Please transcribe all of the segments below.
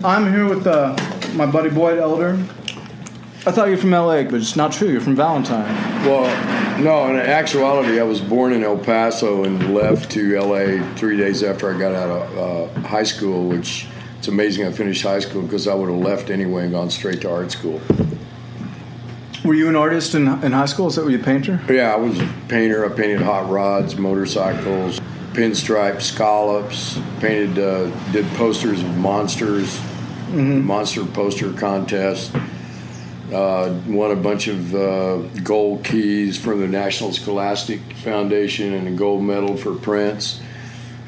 I'm here with my buddy Boyd Elder. I thought you were from L.A., but it's not true. You're from Valentine. Well, no, in actuality, I was born in El Paso and left to L.A. 3 days after I got out of high school, which it's amazing I finished high school because I would have left anyway and gone straight to art school. Were you an artist in high school? Is that were you a painter? Yeah, I was a painter. I painted hot rods, motorcycles, pinstripes, scallops, painted, did posters of monsters, monster poster contest. Won a bunch of gold keys from the National Scholastic Foundation and a gold medal for Prince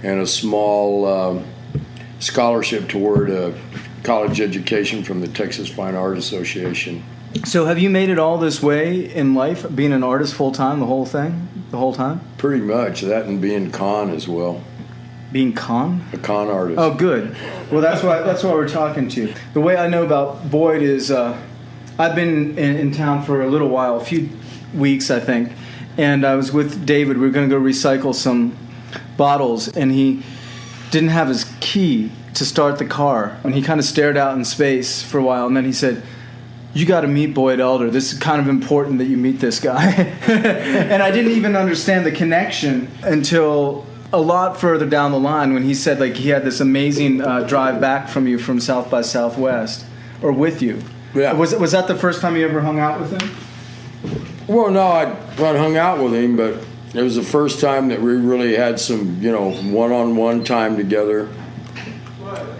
and a small scholarship toward a college education from the Texas Fine Art Association. So have you made it all this way in life, being an artist full-time, the whole time? Pretty much, that and being con as well. Being con? A con artist. Oh, good. Well, that's why we're talking to you. The way I know about Boyd is I've been in town for a little while, a few weeks, I think, and I was with David. We were going to go recycle some bottles, and he didn't have his key to start the car, and he kind of stared out in space for a while, and then he said, "You got to meet Boyd Elder. This is kind of important that you meet this guy." And I didn't even understand the connection until a lot further down the line when he said like he had this amazing drive back from you from South by Southwest, or with you. Yeah. Was that the first time you ever hung out with him? Well, no, I hung out with him, but it was the first time that we really had some, one-on-one time together.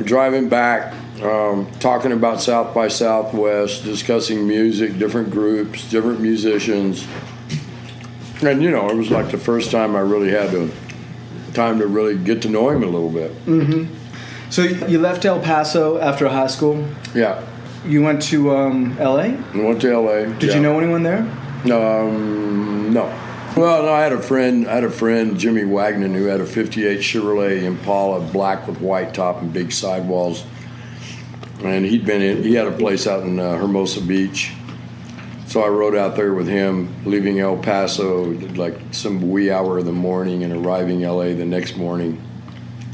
Driving back, talking about South by Southwest, discussing music, different groups, different musicians. And, it was like the first time I really had time to really get to know him a little bit. Mm-hmm. So you left El Paso after high school? Yeah. You went to L.A.? I went to L.A. Did you know anyone there? No. Well, no, I had a friend, Jimmy Wagner, who had a 58 Chevrolet Impala, black with white top and big sidewalls. And he had a place out in Hermosa Beach. So I rode out there with him, leaving El Paso like some wee hour of the morning and arriving L.A. the next morning,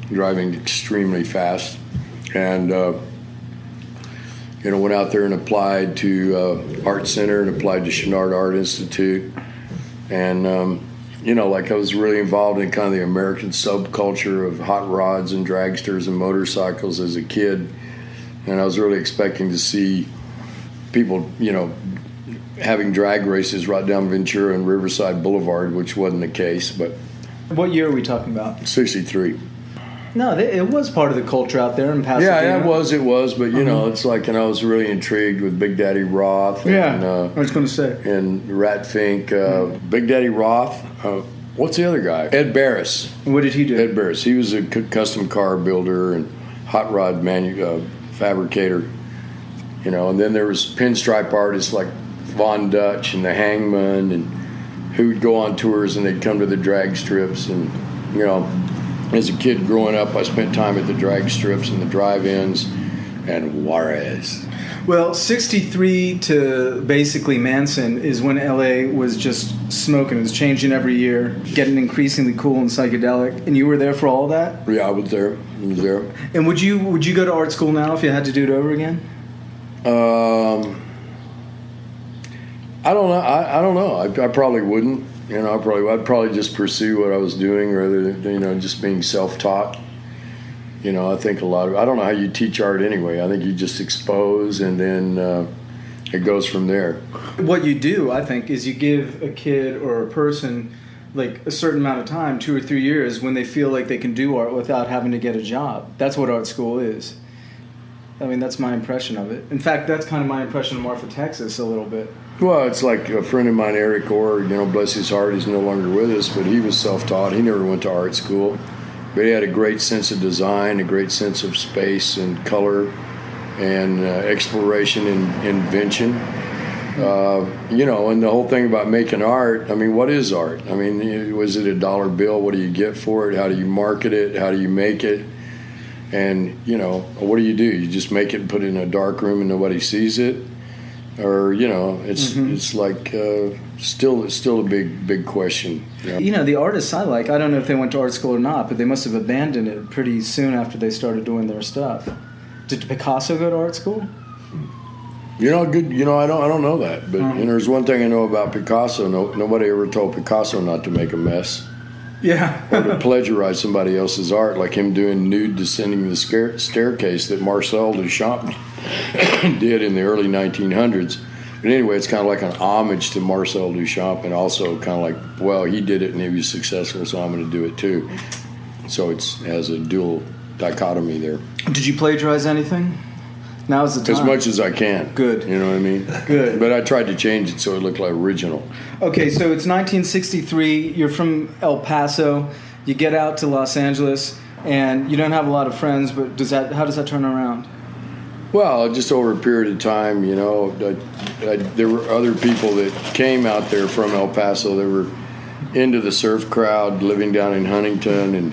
driving extremely fast. And, went out there and applied to Art Center and applied to Chouinard Art Institute. And, I was really involved in kind of the American subculture of hot rods and dragsters and motorcycles as a kid. And I was really expecting to see people, having drag races right down Ventura and Riverside Boulevard, which wasn't the case. But what year are we talking about? 63. No, it was part of the culture out there in Pasadena. Yeah, it was. But, it's like, I was really intrigued with Big Daddy Roth. And, I was going to say. And Rat Fink. Big Daddy Roth. What's the other guy? Ed Barris. What did he do? Ed Barris. He was a custom car builder and hot rod fabricator. And then there was pinstripe artists like Von Dutch and the Hangman, and who would go on tours and they'd come to the drag strips. And, as a kid growing up, I spent time at the drag strips and the drive-ins and Juarez. Well, 63 to basically Manson is when LA was just smoking. It was changing every year, getting increasingly cool and psychedelic. And you were there for all that? Yeah, I was there. And would you go to art school now if you had to do it over again? I don't know. I don't know. I probably wouldn't. I'd probably just pursue what I was doing rather than, just being self-taught. I think I don't know how you teach art anyway. I think you just expose and then it goes from there. What you do, I think, is you give a kid or a person like a certain amount of time, 2 or 3 years, when they feel like they can do art without having to get a job. That's what art school is. I mean, that's my impression of it. In fact, that's kind of my impression of Marfa, Texas, a little bit. Well, it's like a friend of mine, Eric Orr, bless his heart, he's no longer with us, but he was self-taught. He never went to art school. But he had a great sense of design, a great sense of space and color and exploration and invention. And the whole thing about making art, I mean, what is art? I mean, was it a dollar bill? What do you get for it? How do you market it? How do you make it? And, what do? You just make it and put it in a dark room and nobody sees it? Or, it's like still a big question. The artists I don't know if they went to art school or not, but they must have abandoned it pretty soon after they started doing their stuff. Did Picasso go to art school? Good. I don't know that, but there's one thing I know about Picasso. Nobody ever told Picasso not to make a mess Yeah. or to plagiarize somebody else's art, like him doing nude descending the staircase that Marcel Duchamp did in the early 1900s. But anyway, it's kind of like an homage to Marcel Duchamp, and also kind of like, well, he did it and he was successful, so I'm going to do it too. So it has a dual dichotomy there. Did you plagiarize anything? Now's the time. As much as I can. Good. You know what I mean? Good. But I tried to change it so it looked like original. Okay, so it's 1963. You're from El Paso. You get out to Los Angeles, and you don't have a lot of friends. But how does that turn around? Well, just over a period of time, there were other people that came out there from El Paso. They were into the surf crowd, living down in Huntington and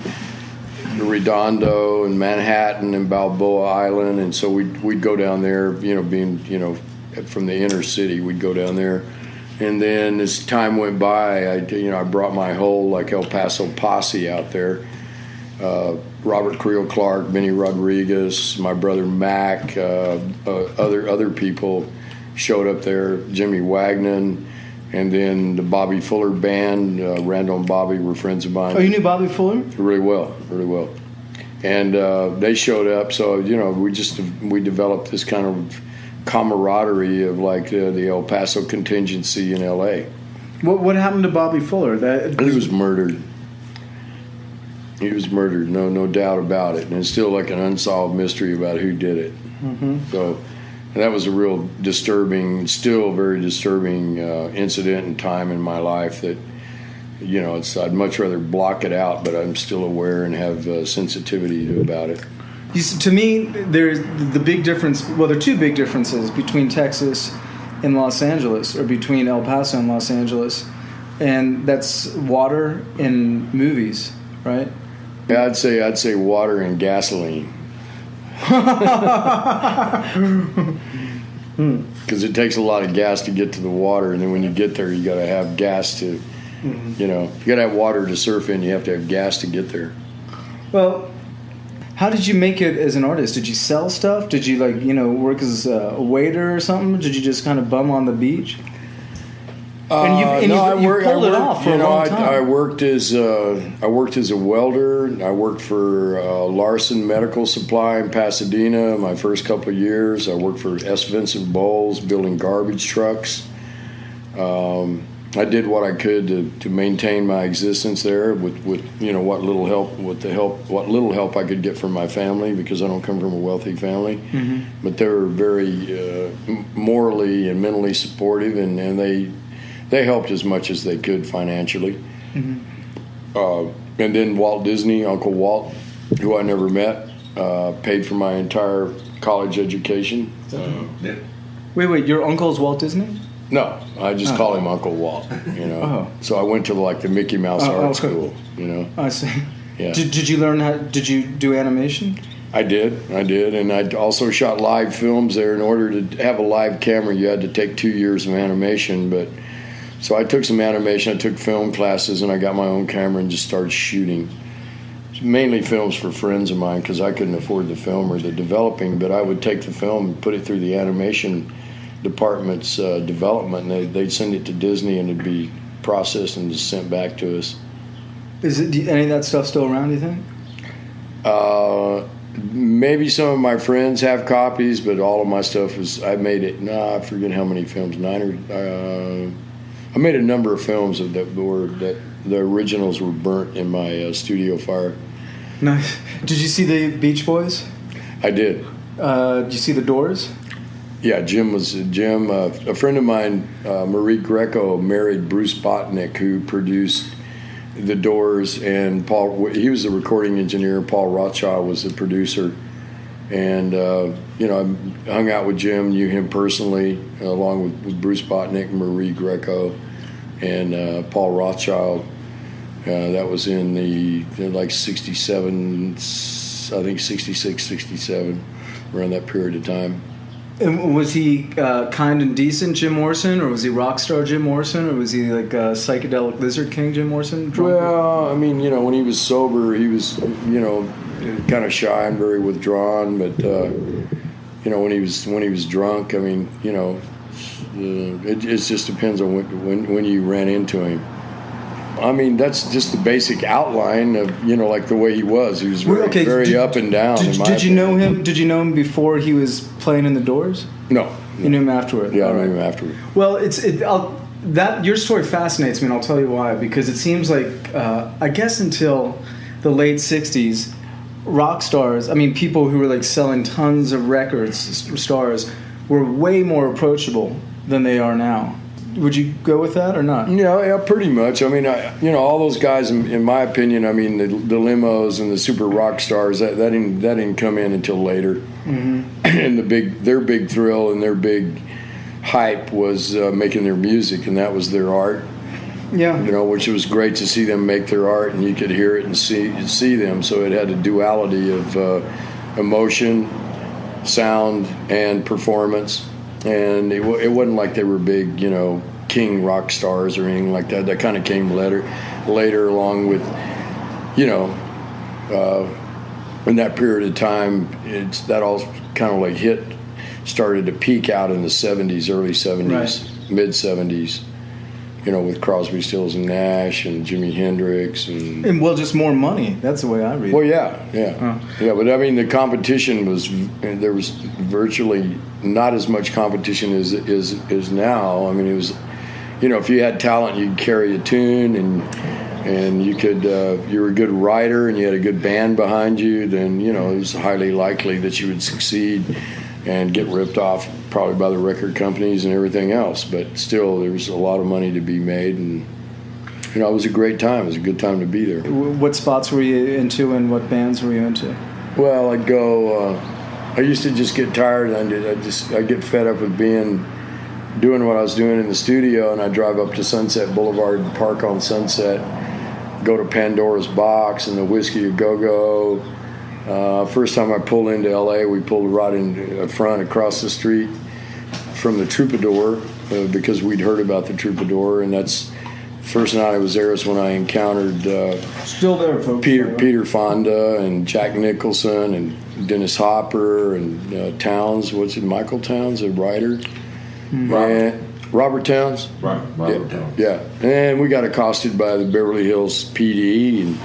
Redondo and Manhattan and Balboa Island, and so we'd go down there, being from the inner city, we'd go down there, and then as time went by, I brought my whole El Paso posse out there. Robert Creel Clark, Benny Rodriguez, my brother Mac, other people showed up there, Jimmy Wagnon, and then the Bobby Fuller band. Randall and Bobby were friends of mine. Oh, you knew Bobby Fuller? Really well. And they showed up, so we developed this kind of camaraderie of the El Paso contingency in L.A. What happened to Bobby Fuller? He was murdered. No doubt about it, and it's still like an unsolved mystery about who did it. Mm-hmm. So that was a real disturbing, still very disturbing incident and time in my life that. I'd much rather block it out, but I'm still aware and have sensitivity about it. To me, there's the big difference. Well, there are two big differences between Texas and Los Angeles, or between El Paso and Los Angeles, and that's water and movies, right? Yeah, I'd say water and gasoline. Because it takes a lot of gas to get to the water, and then when you get there, you got to have gas to. You got to have water to surf in. You have to have gas to get there. Well, how did you make it as an artist? Did you sell stuff? Did you work as a waiter or something? Did you just kind of bum on the beach? You pulled it off for a long time. I worked as a welder. I worked for Larson Medical Supply in Pasadena my first couple of years. I worked for S. Vincent Bowles building garbage trucks. I did what I could to maintain my existence there with what little help I could get from my family, because I don't come from a wealthy family. Mm-hmm. But they were very morally and mentally supportive, and they helped as much as they could financially. Mm-hmm. And then Walt Disney, Uncle Walt, who I never met, paid for my entire college education. Wait, your uncle is Walt Disney? No, I just call him Uncle Walt, Oh. So I went to the Mickey Mouse art school, I see. Yeah. Did you learn did you do animation? I did, and I also shot live films there. In order to have a live camera, you had to take 2 years of animation, so I took some animation, I took film classes, and I got my own camera and just started shooting. Mainly films for friends of mine, because I couldn't afford the film or the developing, but I would take the film and put it through the animation department's development, and they'd send it to Disney, and it'd be processed and just sent back to us. Is any of that stuff still around, do you think? Maybe some of my friends have copies, but all of my stuff I made it. I forget how many films. 9 or I made a number of films that the originals were burnt in my studio fire. Nice. Did you see the Beach Boys? I did. Did you see the Doors? Yeah, Jim. A friend of mine, Marie Greco, married Bruce Botnick, who produced The Doors, and Paul. He was the recording engineer. Paul Rothschild was the producer, and I hung out with Jim, knew him personally, along with Bruce Botnick, Marie Greco, and Paul Rothschild. That was in the 67, I think 66, 67, around that period of time. And was he kind and decent Jim Morrison, or was he rock star Jim Morrison, or was he like psychedelic Lizard King Jim Morrison? Well, I mean, when he was sober, he was, kind of shy and very withdrawn. But when he was drunk, I mean, it just depends on when you ran into him. I mean, that's just the basic outline of like the way he was. He was very up and down. Did you know him? Did you know him before he was playing in the Doors? No. You knew him afterward. Yeah, I knew him afterward. Well, your story fascinates me, and I'll tell you why. Because it seems like I guess until the late '60s, rock stars, I mean, people who were like selling tons of records, stars, were way more approachable than they are now. Would you go with that or not? Yeah, pretty much. I mean, all those guys, in my opinion, I mean, the limos and the super rock stars, that didn't come in until later. Mm-hmm. And their big thrill and their big hype was making their music, and that was their art. Yeah. Which was great to see them make their art, and you could hear it and see them. So it had a duality of emotion, sound, and performance. And it wasn't like they were big, king rock stars or anything like that. That kind of came later along with, in that period of time, that all kind of like started to peak out in the 70s, early 70s, right. Mid 70s, with Crosby, Stills and Nash and Jimi Hendrix and just more money. That's the way I read it. Well, yeah. But I mean, the competition there was virtually not as much competition as is now. I mean, it was, if you had talent, you could carry a tune and you could you were a good writer and you had a good band behind you, then it was highly likely that you would succeed and get ripped off probably by the record companies and everything else. But still, there was a lot of money to be made, and it was a great time. It was a good time to be there. What spots were you into, and what bands were you into? Well, I'd go. I used to just get tired, and I'd get fed up with doing what I was doing in the studio, and I'd drive up to Sunset Boulevard and park on Sunset, go to Pandora's Box and the Whiskey A Go-Go. First time I pulled into L.A., we pulled right in front across the street from the Troubadour because we'd heard about the Troubadour, and that's the first night I was there is when I encountered still there, folks. Peter Fonda and Jack Nicholson and Dennis Hopper and Towns. What's it? Michael Towns, a writer. Robert Towns. Robert Towns. Yeah, and we got accosted by the Beverly Hills PD and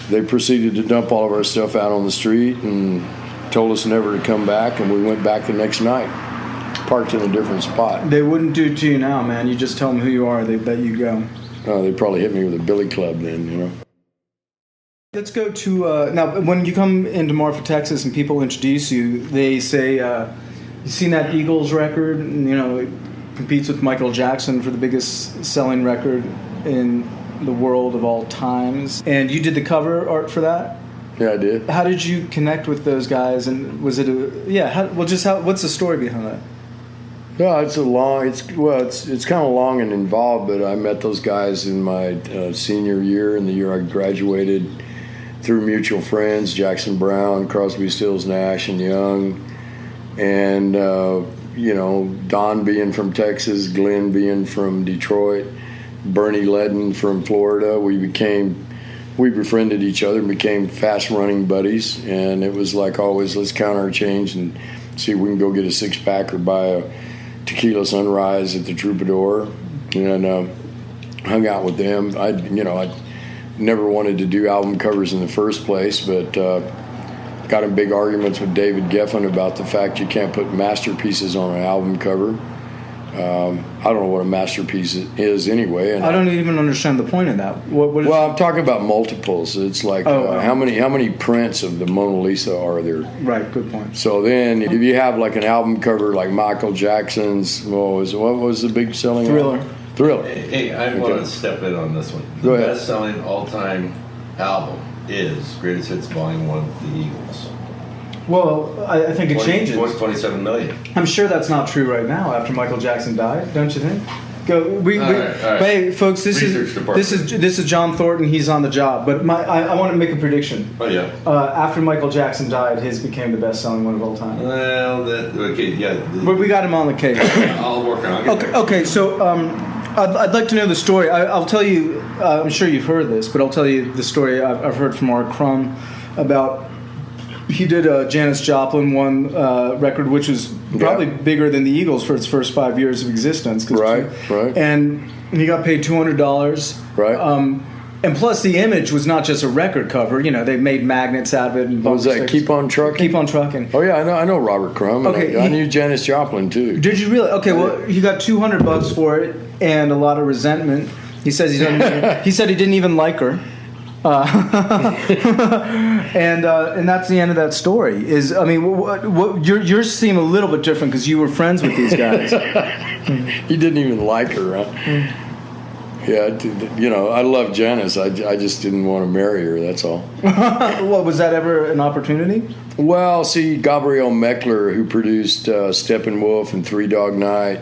they proceeded to dump all of our stuff out on the street and told us never to come back, and we went back the next night, parked in a different spot. They wouldn't do it to you now, man. You just tell them who you are, they let you go. They probably hit me with a billy club then, Let's go to, now when you come into Marfa, Texas, and people introduce you, they say, you seen that Eagles record? And, it competes with Michael Jackson for the biggest selling record in the world of all times, and you did the cover art for that. Yeah, I did. How did you connect with those guys, and was it what's the story behind that? No, it's kind of long and involved, but I met those guys in my senior year, in the year I graduated, through mutual friends, Jackson Browne, Crosby, Stills, Nash and Young, and Don being from Texas, Glenn being from Detroit, Bernie Ledden from Florida. We befriended each other and became fast-running buddies, and it was like always, let's count our change and see if we can go get a six-pack or buy a tequila sunrise at the Troubadour, and hung out with them. I never wanted to do album covers in the first place, but got in big arguments with David Geffen about the fact you can't put masterpieces on an album cover. I don't know what a masterpiece is anyway. And I don't even understand the point of that. Well, I'm talking about multiples. It's like how many prints of the Mona Lisa are there? Right, good point. So then, if you have like an album cover like Michael Jackson's, what was the big selling Thriller? Album? Thriller. Hey, I want to step in on this one. Go The ahead. best-selling all-time album is Greatest Hits Volume 1, The Eagles. Well, I think it changes. 27 million. I'm sure that's not true right now after Michael Jackson died, don't you think? All right. Hey, folks, this is John Thornton. He's on the job, but I want to make a prediction. Oh yeah. After Michael Jackson died, his became the best-selling one of all time. Well, okay, yeah. But we got him on the case. I'll work on it. Okay. So I'd like to know the story. I'll tell you. I'm sure you've heard this, but I'll tell you the story I've heard from Art Crum about he did a Janis Joplin one record, which was probably bigger than the Eagles for its first 5 years of existence. Right. And he got paid $200. Right. And plus, the image was not just a record cover. You know, they made magnets out of it. And What was that? Keep on Trucking? Keep on Trucking. Oh, yeah, I know Robert Crumb. Okay, I knew Janis Joplin, too. Did you really? Okay, well, he got $200 for it and a lot of resentment. He says he doesn't. He said he didn't even like her. And that's the end of that story. I mean, what yours seem a little bit different because you were friends with these guys. He didn't even like her, huh? Yeah, you know, I love Janis. I just didn't want to marry her, that's all. Well, was that ever an opportunity? Well, see, Gabriel Meckler, who produced Steppenwolf and Three Dog Night.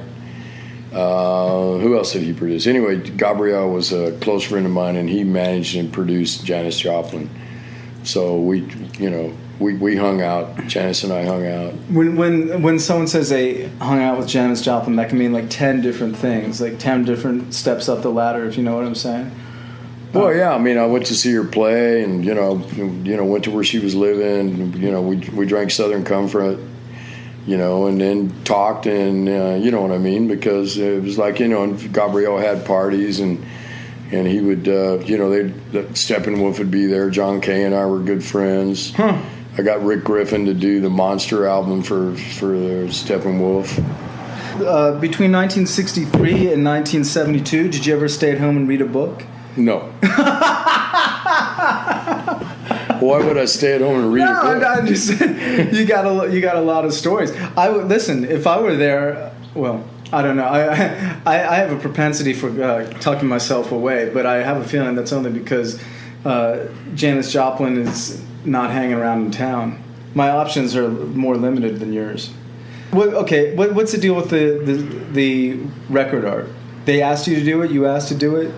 Who else did he produce? Anyway, Gabriel was a close friend of mine, and he managed and produced Janis Joplin. So we hung out. Janis and I hung out. When someone says they hung out with Janis Joplin, that can mean like 10 different things, like 10 different steps up the ladder, if you know what I'm saying. Well, yeah. I mean, I went to see her play, and went to where she was living. You know, we drank Southern Comfort. You know, and then talked, and you know what I mean, because it was like, you know, and Gabriel had parties, and he would, Steppenwolf would be there. John Kay and I were good friends. Huh. I got Rick Griffin to do the Monster album for Steppenwolf. Between 1963 and 1972, did you ever stay at home and read a book? No. Why would I stay at home and read a book? No, I'm just you got a lot of stories. I would listen if I were there. Well, I don't know. I have a propensity for tucking myself away, but I have a feeling that's only because Janis Joplin is not hanging around in town. My options are more limited than yours. What's the deal with the record art? They asked you to do it. You asked to do it.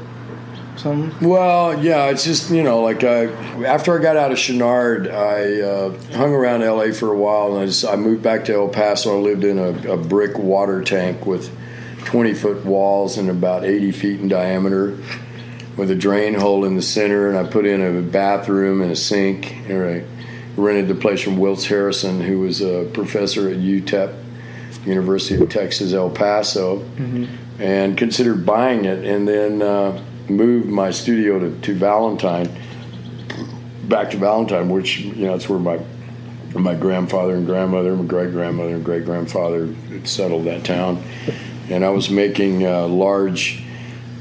Something? Well, yeah, it's just, you know, like after I got out of Chenard, I hung around L.A. for a while, and I moved back to El Paso. I lived in a brick water tank with 20-foot walls and about 80 feet in diameter with a drain hole in the center, and I put in a bathroom and a sink. And I rented the place from Wiltz Harrison, who was a professor at UTEP, University of Texas, El Paso, and considered buying it, and then moved my studio to Valentine, back to Valentine, which, you know, that's where my grandfather and grandmother, my great-grandmother and great-grandfather had settled that town. And I was making large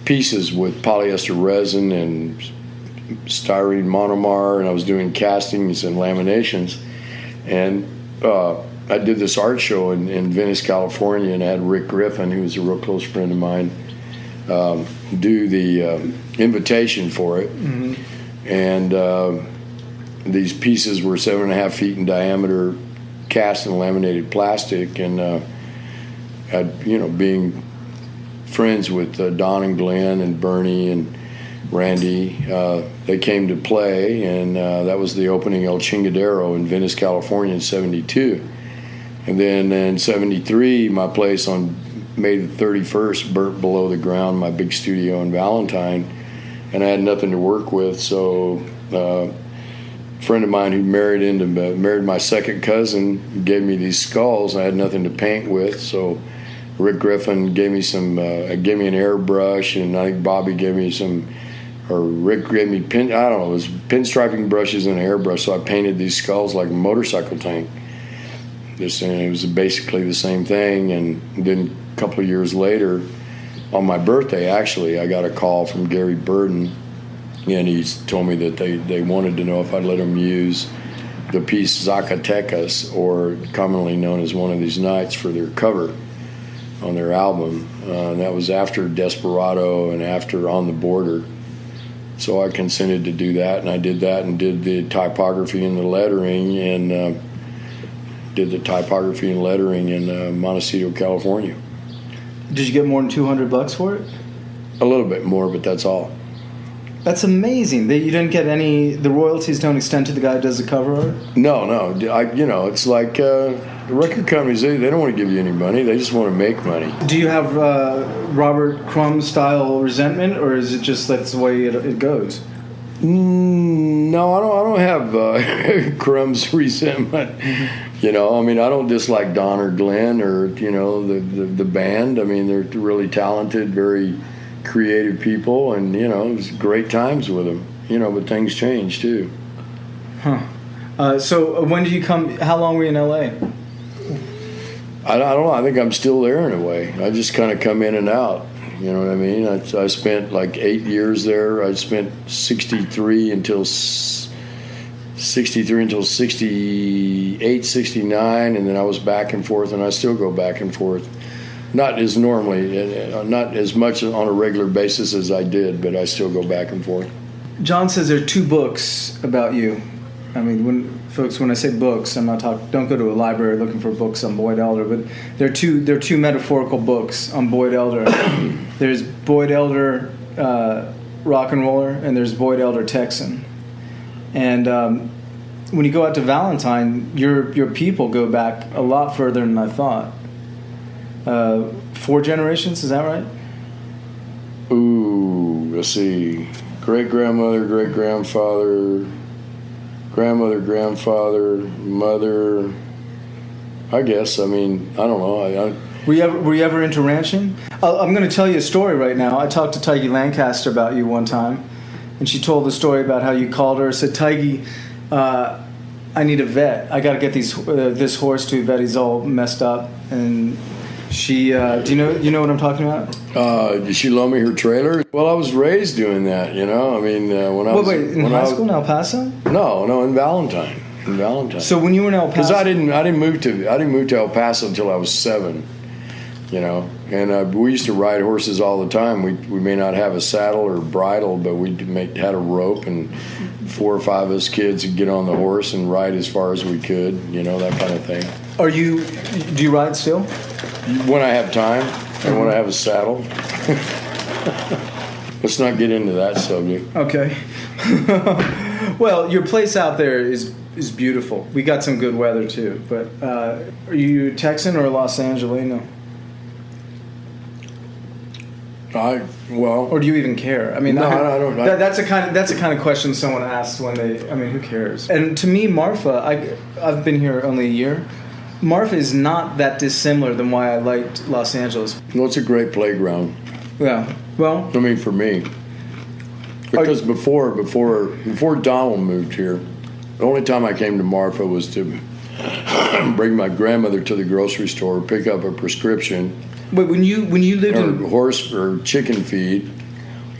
pieces with polyester resin and styrene monomer, and I was doing castings and laminations. And I did this art show in Venice, California, and I had Rick Griffin, who was a real close friend of mine, do the invitation for it. And these pieces were 7.5 feet in diameter, cast and laminated plastic, and being friends with Don and Glenn and Bernie and Randy, they came to play, and that was the opening El Chingadero in Venice, California in 72. And then in 73, my place on May the 31st burnt below the ground, my big studio in Valentine, and I had nothing to work with. So a friend of mine who married my second cousin gave me these skulls. I had nothing to paint with, so Rick Griffin gave me an airbrush, and I think Bobby gave me Rick gave me it was pinstriping brushes and an airbrush, so I painted these skulls like a motorcycle tank. It was basically the same thing. And then a couple of years later, on my birthday, actually, I got a call from Gary Burden, and he told me that they wanted to know if I'd let them use the piece Zacatecas, or commonly known as One of These Nights, for their cover on their album. And that was after Desperado and after On the Border. So I consented to do that, and I did that and did the typography and the lettering, and did the typography and lettering in Montecito, California. Did you get more than $200 for it? A little bit more, but that's all. That's amazing. You didn't get the royalties don't extend to the guy who does the cover art? No. It's like the record companies, they don't want to give you any money. They just want to make money. Do you have Robert Crumb style resentment, or is it just that's the way it goes? No, I don't have Crumb's resentment. You know, I mean, I don't dislike Don or Glenn or the band. I mean, they're really talented, very creative people, and it was great times with them. But things change too. So when did you come? How long were you in L.A.? I don't know. I think I'm still there in a way. I just kind of come in and out. You know what I mean? I spent like 8 years there. I spent 63 until 68, 69, and then I was back and forth, and I still go back and forth. Not as not as much on a regular basis as I did, but I still go back and forth. John says there are 2 books about you. I mean, when I say books, I'm not talking. Don't go to a library looking for books on Boyd Elder, but there are two metaphorical books on Boyd Elder. There's Boyd Elder rock and roller, and there's Boyd Elder Texan. And when you go out to Valentine, your people go back a lot further than I thought. 4 generations, is that right? Ooh, let's see. Great-grandmother, great-grandfather, grandmother, grandfather, mother. I guess. I mean, I don't know. Were you ever into ranching? I'm going to tell you a story right now. I talked to Tiggy Lancaster about you one time, and she told the story about how you called her. Said, Tiggy, I need a vet. I got to get this horse to a vet. He's all messed up. And she, do you know what I'm talking about? Did she loan me her trailer? Well, I was raised doing that. I mean, when I was in high school in El Paso. No, in Valentine. So when you were in El Paso, because I didn't move to El Paso until I was 7. And we used to ride horses all the time. We may not have a saddle or bridle, but we had a rope, and 4 or 5 of us kids would get on the horse and ride as far as we could. That kind of thing. Do you ride still? When I have time and when I have a saddle. Let's not get into that subject. Okay. Well, your place out there is beautiful. We got some good weather too. But are you Texan or Los Angelino? Or do you even care? I mean, no, I don't. That's the kind of question someone asks when they. I mean, who cares? And to me, Marfa, I've been here only a year. Marfa is not that dissimilar than why I liked Los Angeles. Well, it's a great playground. Yeah. Well, I mean, for me, because before Donald moved here, the only time I came to Marfa was to bring my grandmother to the grocery store, pick up a prescription. But when you lived in horse or chicken feed,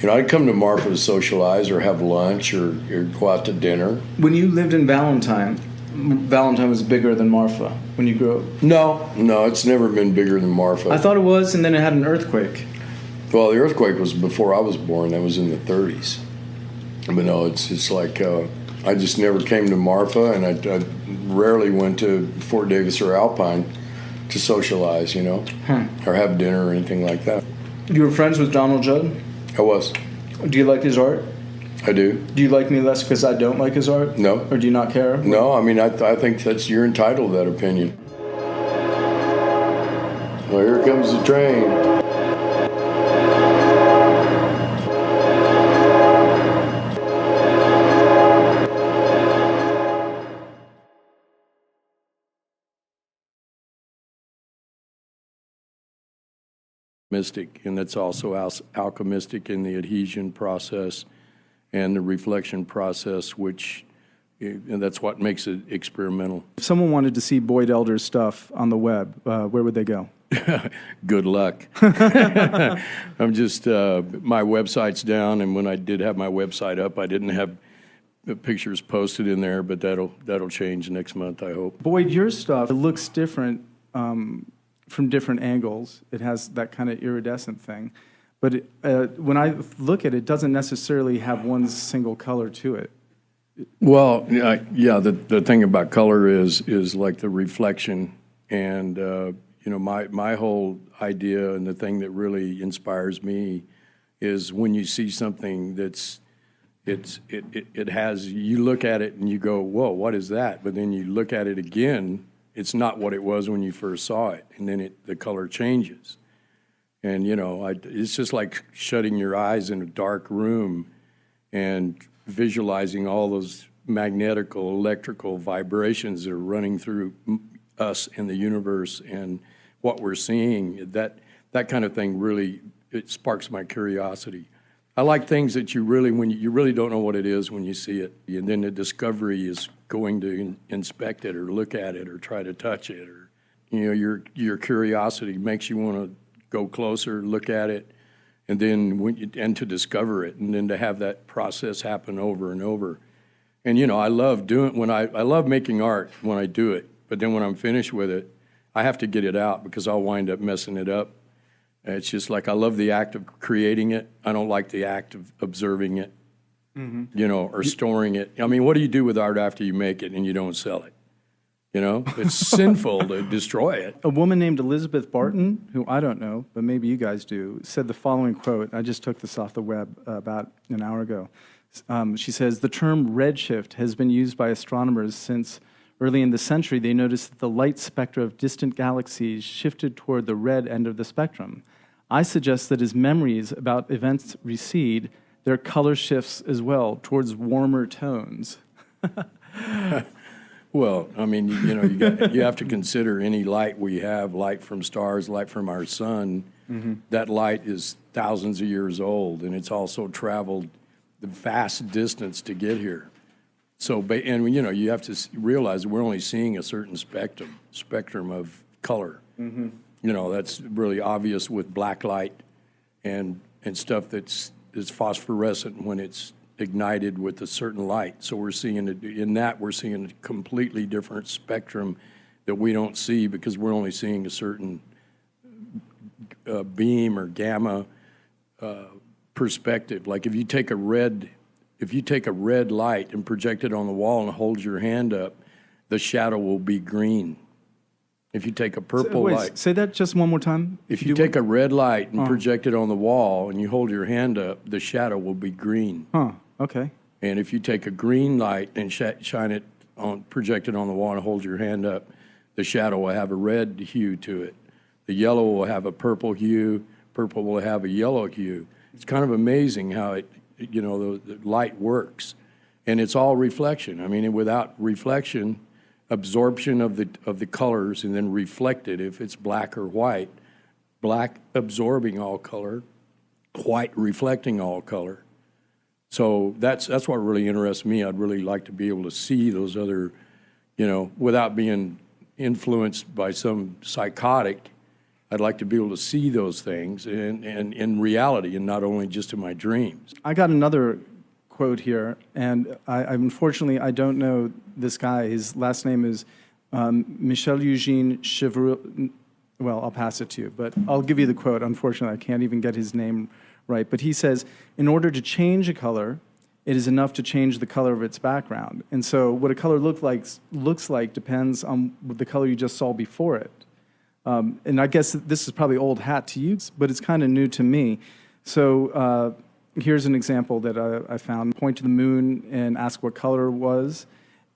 I'd come to Marfa to socialize or have lunch or go out to dinner. When you lived in Valentine was bigger than Marfa when you grew up. No, it's never been bigger than Marfa. I thought it was, and then it had an earthquake. Well, the earthquake was before I was born. That was in the 30s. But no, it's like I just never came to Marfa, and I rarely went to Fort Davis or Alpine to socialize, or have dinner or anything like that. You were friends with Donald Judd? I was. Do you like his art? I do. Do you like me less because I don't like his art? No. Or do you not care? No, I mean, I think you're entitled to that opinion. Well, here comes the train. And that's also alchemistic in the adhesion process and the reflection process, and that's what makes it experimental. If someone wanted to see Boyd Elder's stuff on the web, where would they go? Good luck. I'm just, my website's down, and when I did have my website up, I didn't have the pictures posted in there, but that'll change next month, I hope. Boyd, your stuff looks different from different angles. It has that kind of iridescent thing. But when I look at it, it doesn't necessarily have one single color to it. Well, yeah, the thing about color is like the reflection. And, my whole idea and the thing that really inspires me is when you see something it has, you look at it and you go, whoa, what is that? But then you look at it again, it's not what it was when you first saw it, and then the color changes. And, it's just like shutting your eyes in a dark room and visualizing all those magnetical, electrical vibrations that are running through us in the universe and what we're seeing, that kind of thing really, it sparks my curiosity. I like things that when you really don't know what it is when you see it, and then the discovery is going to inspect it or look at it or try to touch it, or your curiosity makes you want to go closer, look at it, and then and to discover it, and then to have that process happen over and over. And I love I love making art when I do it, but then when I'm finished with it, I have to get it out because I'll wind up messing it up. And it's just like I love the act of creating it. I don't like the act of observing it, or storing it. I mean, what do you do with art after you make it and you don't sell it? It's sinful to destroy it. A woman named Elizabeth Barton, who I don't know, but maybe you guys do, said the following quote. I just took this off the web about an hour ago. She says, "The term redshift has been used by astronomers since early in the century. They noticed that the light spectra of distant galaxies shifted toward the red end of the spectrum. I suggest that as memories about events recede, their color shifts as well towards warmer tones." Well, I mean, you have to consider any light we have, light from stars, light from our sun. That light is thousands of years old, and it's also traveled the vast distance to get here. So, and you have to realize we're only seeing a certain spectrum of color. That's really obvious with black light and stuff that's phosphorescent when it's ignited with a certain light. So we're seeing we're seeing a completely different spectrum that we don't see because we're only seeing a certain beam or gamma perspective. Like if you take a red light and project it on the wall and hold your hand up, the shadow will be green. If you take a purple light... Say that just one more time. If you take a red light and project it on the wall and you hold your hand up, the shadow will be green. Okay. And if you take a green light and project it on the wall and hold your hand up, the shadow will have a red hue to it. The yellow will have a purple hue. Purple will have a yellow hue. It's kind of amazing how the light works. And it's all reflection. I mean, without reflection, absorption of the colors and then reflected, if it's black or white, black absorbing all color, white reflecting all color. So that's what really interests me. I'd really like to be able to see those other, without being influenced by some psychotic. I'd like to be able to see those things and in reality and not only just in my dreams. I got another quote here, and unfortunately I don't know this guy. His last name is Michel Eugene Chevreul. Well, I'll pass it to you, but I'll give you the quote. Unfortunately, I can't even get his name right. But he says, in order to change a color, it is enough to change the color of its background. And so what a color looks like depends on the color you just saw before it. And I guess this is probably old hat to you, but it's kind of new to me. So here's an example that I found. Point to the moon and ask what color it was.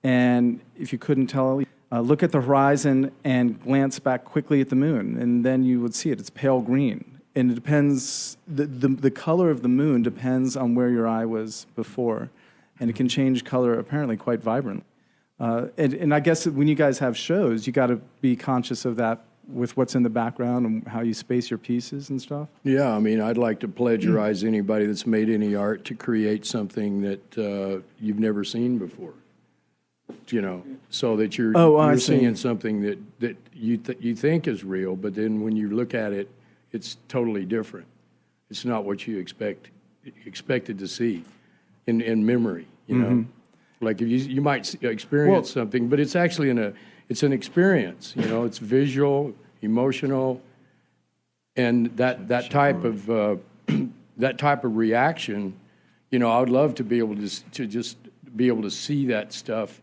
And if you couldn't tell, look at the horizon and glance back quickly at the moon. And then you would see it. It's pale green. And it depends, the color of the moon depends on where your eye was before. And it can change color apparently quite vibrantly. And I guess when you guys have shows, you got to be conscious of that with what's in the background and how you space your pieces and stuff? Yeah, I mean, I'd like to plagiarize anybody that's made any art to create something that you've never seen before. So that you're seeing something that you think is real, but then when you look at it, it's totally different. It's not what you expected to see in memory. Like if you might experience something, but it's actually it's an experience. It's visual, emotional, and that type of reaction. I would love to be able to just be able to see that stuff.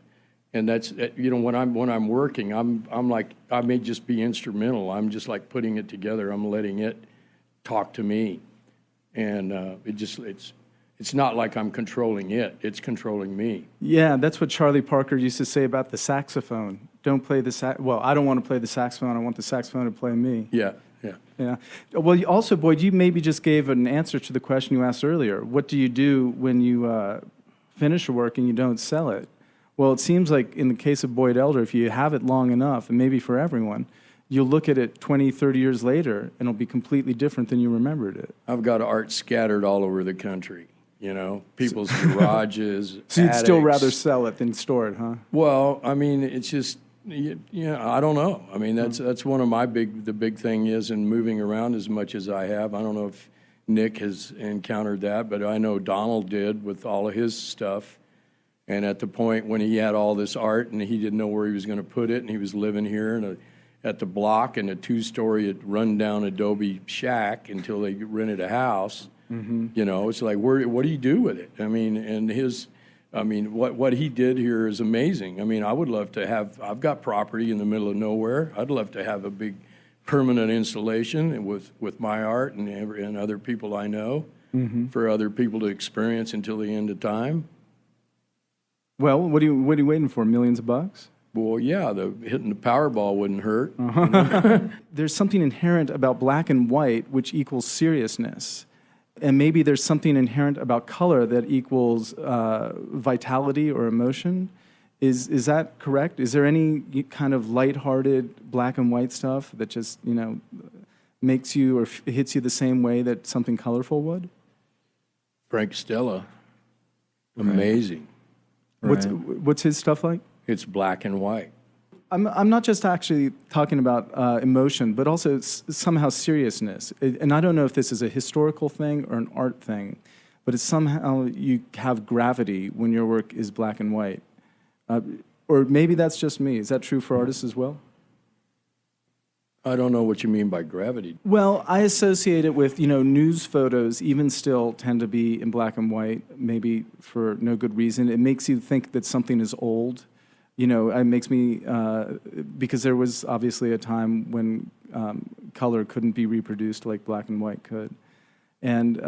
And that's when I'm working, I'm like, I may just be instrumental. I'm just like putting it together. I'm letting it talk to me, and it's not like I'm controlling it. It's controlling me. Yeah, that's what Charlie Parker used to say about the saxophone. Don't play the well, I don't want to play the saxophone. I want the saxophone to play me. Yeah. Well, also, Boyd, you maybe just gave an answer to the question you asked earlier. What do you do when you finish a work and you don't sell it. Well, it seems like in the case of Boyd Elder, if you have it long enough, and maybe for everyone, you'll look at it 20, 30 years later, and it'll be completely different than you remembered it. I've got art scattered all over the country, people's garages, So you'd still attics. rather sell it than store it, huh? Well, I mean, it's just, I don't know. I mean, that's one of the big thing is in moving around as much as I have. I don't know if Nick has encountered that, but I know Donald did with all of his stuff. And at the point when he had all this art and he didn't know where he was going to put it, and he was living here at the block in a 2-story run-down adobe shack until they rented a house. It's like, what do you do with it? I mean, and what he did here is amazing. I mean, I would love to I've got property in the middle of nowhere. I'd love to have a big permanent installation with my art and other people I know for other people to experience until the end of time. Well, what are you waiting for? Millions of bucks? Well, yeah, hitting the Powerball wouldn't hurt. There's something inherent about black and white which equals seriousness. And maybe there's something inherent about color that equals vitality or emotion. Is that correct? Is there any kind of lighthearted black and white stuff that just, makes you or hits you the same way that something colorful would? Frank Stella, amazing. What's his stuff like? It's black and white. I'm not just actually talking about emotion, but also somehow seriousness. And I don't know if this is a historical thing or an art thing, but it's somehow you have gravity when your work is black and white. Or maybe that's just me. Is that true for artists as well? I don't know what you mean by gravity. Well, I associate it with, news photos even still tend to be in black and white, maybe for no good reason. It makes you think that something is old. It makes me, because there was obviously a time when color couldn't be reproduced like black and white could. And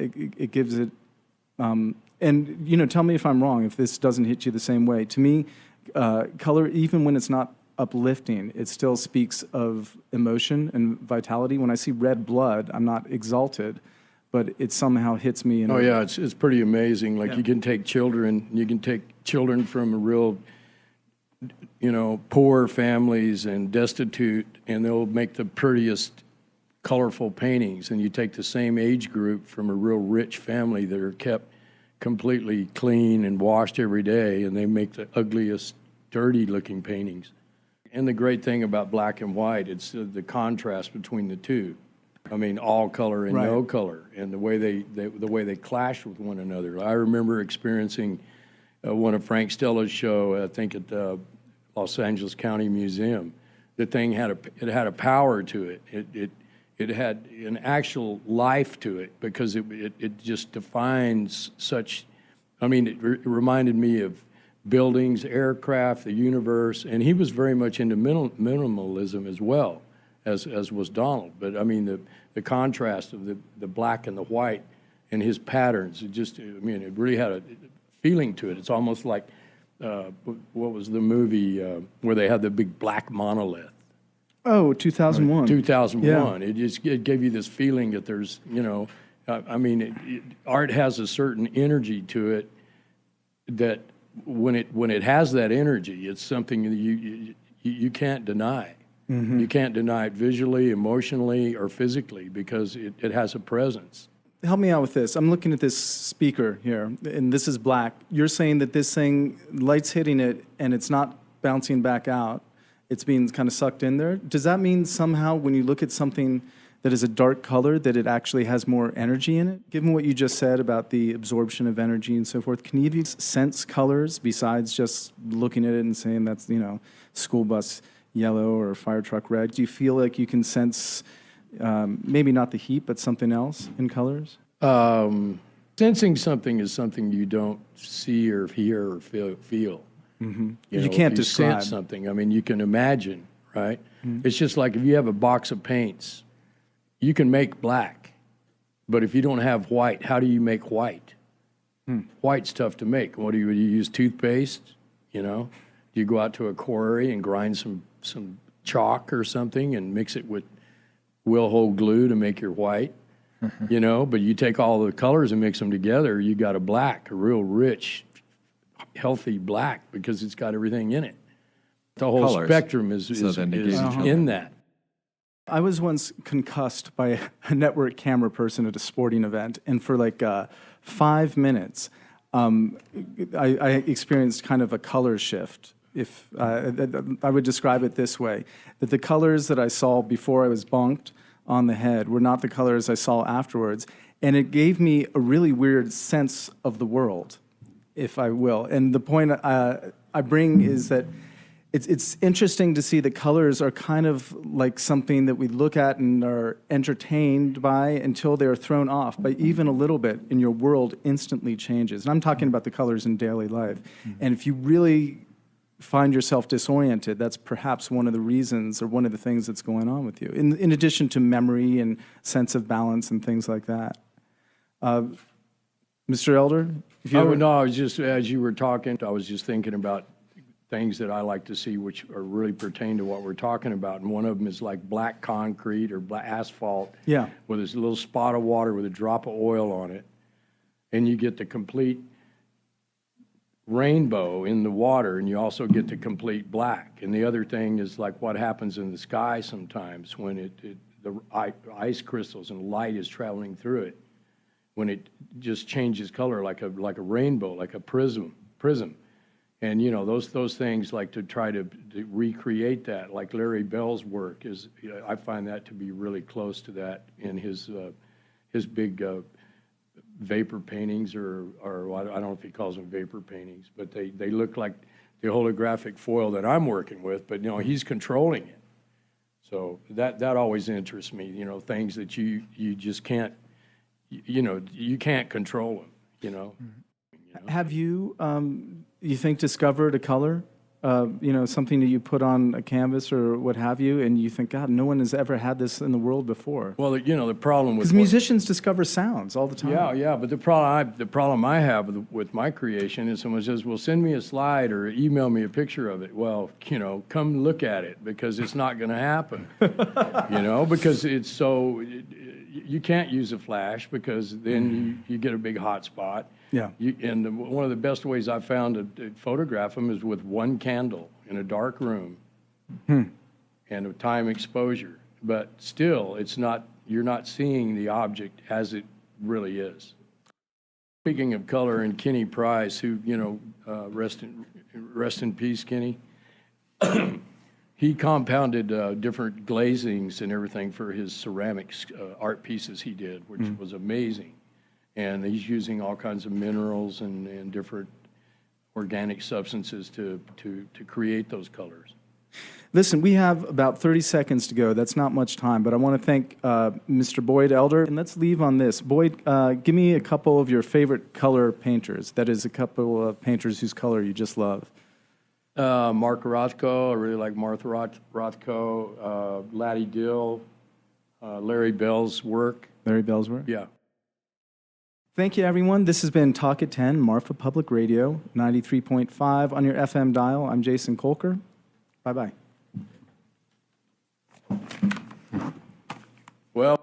it gives it, and, tell me if I'm wrong, if this doesn't hit you the same way. To me, color, even when it's not uplifting, it still speaks of emotion and vitality. When I see red blood, I'm not exalted, but it somehow hits me. It's pretty amazing. Like you can take children from a real, poor families and destitute, and they'll make the prettiest, colorful paintings. And you take the same age group from a real rich family that are kept completely clean and washed every day, and they make the ugliest, dirty-looking paintings. And the great thing about black and white, it's the contrast between the two. I mean, all color and no color, and the way they clash with one another. I remember experiencing one of Frank Stella's show, I think at the Los Angeles County Museum. The thing had a power to it. It had an actual life to it because it just defines such. I mean, it reminded me of buildings, aircraft, the universe, and he was very much into minimalism as well, as was Donald. But I mean, the contrast of the black and the white and his patterns, it really had a feeling to it. It's almost like, what was the movie where they had the big black monolith? Oh, 2001. 2001. Yeah. It gave you this feeling that there's, art has a certain energy to it that when it has that energy, it's something that you can't deny. Mm-hmm. You can't deny it visually, emotionally, or physically because it has a presence. Help me out with this. I'm looking at this speaker here, and this is black. You're saying that this thing, light's hitting it, and it's not bouncing back out. It's being kind of sucked in there. Does that mean somehow when you look at something that is a dark color that it actually has more energy in it? Given what you just said about the absorption of energy and so forth, can you sense colors besides just looking at it and saying that's, school bus yellow or fire truck red? Do you feel like you can sense maybe not the heat, but something else in colors? Sensing something is something you don't see or hear or feel. Mm-hmm. You can't describe sense something. I mean, you can imagine, right? Mm-hmm. It's just like if you have a box of paints, you can make black, but if you don't have white, how do you make white? White's tough to make. What do you use? Toothpaste? Do you go out to a quarry and grind some chalk or something and mix it with will-hold glue to make your white? But you take all the colors and mix them together, you got a black, a real rich, healthy black because it's got everything in it. The whole Colors. spectrum is So they negate each other. in that. I was once concussed by a network camera person at a sporting event, and for like 5 minutes, I experienced kind of a color shift. If I would describe it this way, that the colors that I saw before I was bonked on the head were not the colors I saw afterwards, and it gave me a really weird sense of the world, if I will. And the point I bring is that it's interesting to see that colors are kind of like something that we look at and are entertained by until they're thrown off by even a little bit, and your world instantly changes. And I'm talking about the colors in daily life. And if you really find yourself disoriented, that's perhaps one of the reasons or one of the things that's going on with you, in addition to memory and sense of balance and things like that. Mr. Elder? If you Oh, ever- no, I was just, as you were talking, I was just thinking about things that I like to see which are really pertain to what we're talking about. And one of them is like black concrete or black asphalt. Yeah. With this little spot of water with a drop of oil on it. And you get the complete rainbow in the water, and you also get the complete black. And the other thing is like what happens in the sky sometimes when the ice crystals and light is traveling through it, when it just changes color like a rainbow, like a prism. And you know those things, like to try to recreate that, like Larry Bell's work is. I find that to be really close to that in his big vapor paintings, or I don't know if he calls them vapor paintings, but they look like the holographic foil that I'm working with, but you know he's controlling it. So that always interests me. You know, things that you just can't, you can't control them. You know. Have you, you think, discovered a color? Something that you put on a canvas or what have you, and you think, God, no one has ever had this in the world before. Well, the problem with Because musicians discover sounds all the time. Yeah, but the problem I have with my creation is someone says, "Well, send me a slide or email me a picture of it." Well, come look at it, because it's not going to happen. Because it's so you can't use a flash, because then you get a big hot spot. Yeah. One of the best ways I've found to photograph them is with one candle in a dark room and a time exposure. But still, you're not seeing the object as it really is. Speaking of color, and Kenny Price, who, rest in peace, Kenny, he compounded different glazings and everything for his ceramics art pieces he did, which was amazing. And he's using all kinds of minerals and different organic substances to create those colors. Listen, we have about 30 seconds to go. That's not much time, but I want to thank Mr. Boyd Elder. And let's leave on this. Boyd, give me a couple of your favorite color painters. That is, a couple of painters whose color you just love. Mark Rothko, I really like Mark Rothko. Laddie Dill, Larry Bell's work. Larry Bell's work? Yeah. Thank you, everyone. This has been Talk at 10, Marfa Public Radio, 93.5 on your FM dial. I'm Jason Kolker. Bye-bye. Well.